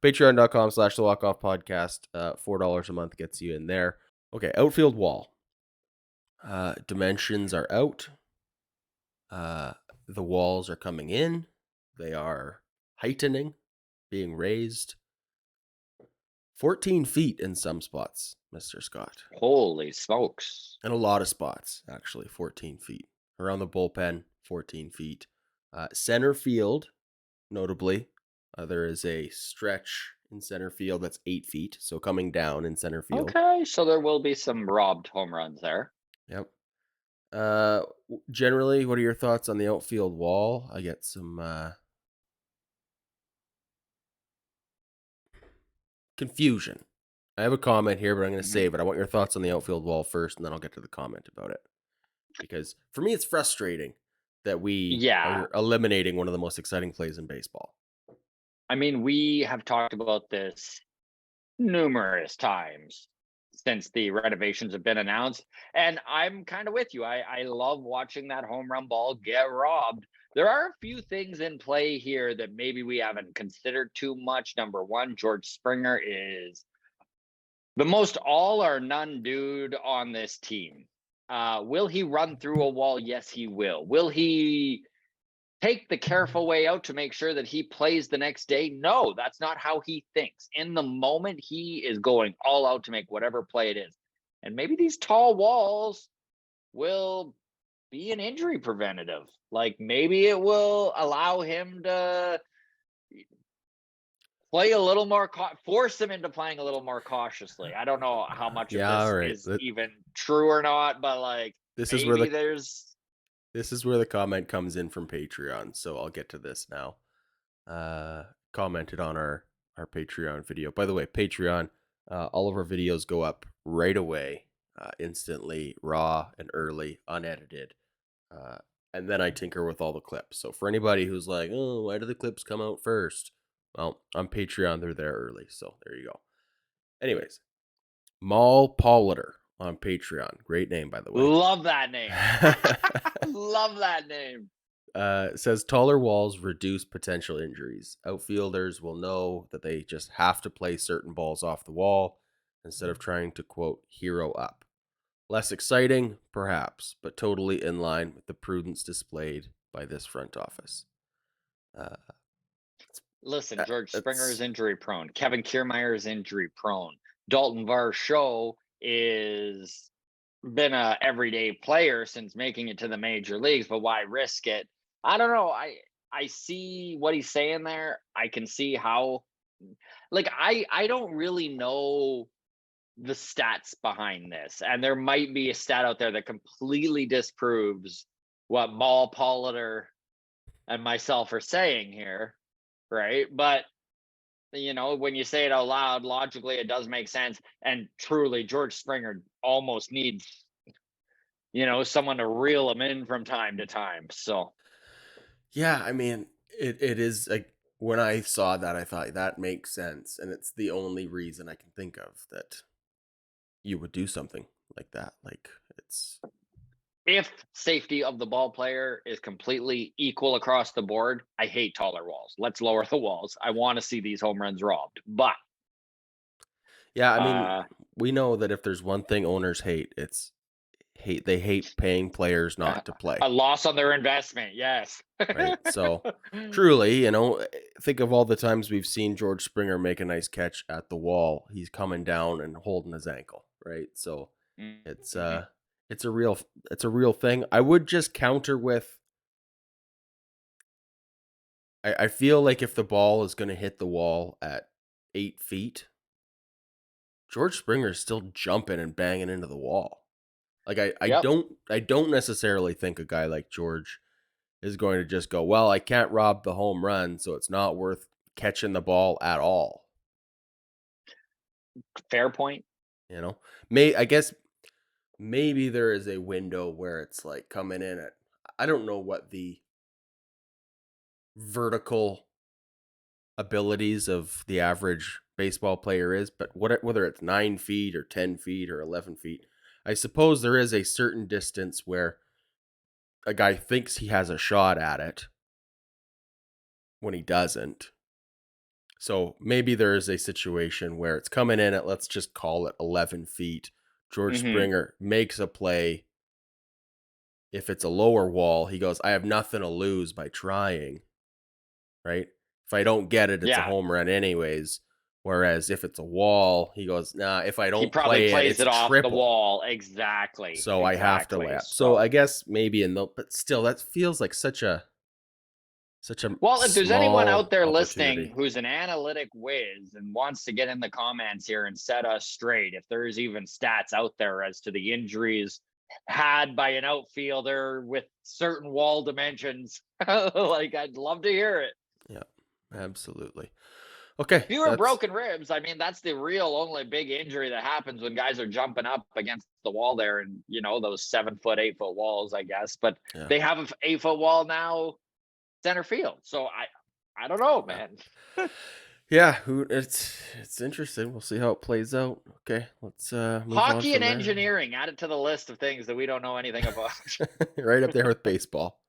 Patreon.com/the Walk-Off Podcast. $4 a month gets you in there. Okay, outfield wall. Dimensions are out. The walls are coming in. They are heightening, being raised. 14 feet in some spots, Mr. Scott. Holy smokes. And a lot of spots, actually, 14 feet. Around the bullpen, 14 feet. Center field, notably, there is a stretch in center field that's 8 feet. So coming down in center field. Okay, so there will be some robbed home runs there. Yep. Generally, what are your thoughts on the outfield wall? I get some confusion. I have a comment here, but I'm going to save it. I want your thoughts on the outfield wall first, and then I'll get to the comment about it. Because for me, it's frustrating that we are eliminating one of the most exciting plays in baseball. I mean, we have talked about this numerous times since the renovations have been announced. And I'm kind of with you. I love watching that home run ball get robbed. There are a few things in play here that maybe we haven't considered too much. Number one, George Springer is the most all or none dude on this team. Will he run through a wall? Yes, he will. Will he take the careful way out to make sure that he plays the next day? No, that's not how he thinks. In the moment, he is going all out to make whatever play it is. And maybe these tall walls will be an injury preventative. Like maybe it will allow him to play a little more, force him into playing a little more cautiously. I don't know how much of this is even true or not, but like this maybe is where This is where the comment comes in from Patreon, so I'll get to this now. Commented on our Patreon video. By the way, Patreon, all of our videos go up right away, instantly, raw and early, unedited. And then I tinker with all the clips. So for anybody who's like, oh, why do the clips come out first? Well, on Patreon, they're there early, so there you go. Anyways, Mal Polliter on Patreon. Great name, by the way. Love that name. Love that name. Says taller walls reduce potential injuries. Outfielders will know that they just have to play certain balls off the wall instead of trying to, quote, hero up. Less exciting, perhaps, but totally in line with the prudence displayed by this front office. Listen, George Springer is injury prone. Kevin Kiermaier is injury prone. Dalton Varsho is been a everyday player since making it to the major leagues, but why risk it? I don't know. I see what he's saying there. I can see how, like, I don't really know the stats behind this, and there might be a stat out there that completely disproves what Mal Polliter and myself are saying here, right? But you know, when you say it out loud, logically it does make sense. And truly, George Springer almost needs, you know, someone to reel him in from time to time. So yeah, I mean, it is like when I saw that, I thought that makes sense, and it's the only reason I can think of that you would do something like that. Like it's if safety of the ball player is completely equal across the board, I hate taller walls. Let's lower the walls. I want to see these home runs robbed. But yeah, I mean, we know that if there's one thing owners hate, it's they hate paying players not to play. A loss on their investment, yes. Right. So truly, you know, think of all the times we've seen George Springer make a nice catch at the wall. He's coming down and holding his ankle, right? So it's a real thing. I would just counter with I feel like if the ball is going to hit the wall at 8 feet, George Springer is still jumping and banging into the wall. Like I don't necessarily think a guy like George is going to just go, well, I can't rob the home run, so it's not worth catching the ball at all. Fair point. You know, I guess maybe there is a window where it's like coming in at, I don't know what the vertical abilities of the average baseball player is, but whether it's 9 feet or 10 feet or 11 feet, I suppose there is a certain distance where a guy thinks he has a shot at it when he doesn't. So maybe there is a situation where it's coming in at, let's just call it 11 feet. George Hmm. Springer makes a play. If it's a lower wall, he goes, I have nothing to lose by trying, right? If I don't get it, it's a Yeah, home run anyways. Whereas if it's a wall, he goes, nah, if I he don't probably play it, plays it's it a off the triple. wall. Exactly, So I have to exactly. lap. So So, I guess maybe in the, but still, that feels like such a well, if there's anyone out small there listening opportunity. who's an analytic whiz and wants to get in the comments here and set us straight, if there's even stats out there as to the injuries had by an outfielder with certain wall dimensions, like I'd love to hear it. Yeah, absolutely. Okay, Fewer that's broken ribs. I mean, that's the real only big injury that happens when guys are jumping up against the wall there, and those 7 foot, 8 foot walls, I guess. But yeah, they have an 8 foot wall now, center field. So I don't know, yeah. man. Yeah, it's interesting. We'll see how it plays out. Okay, let's move on Hockey and from there. engineering, add it to the list of things that we don't know anything about. Right up there with baseball.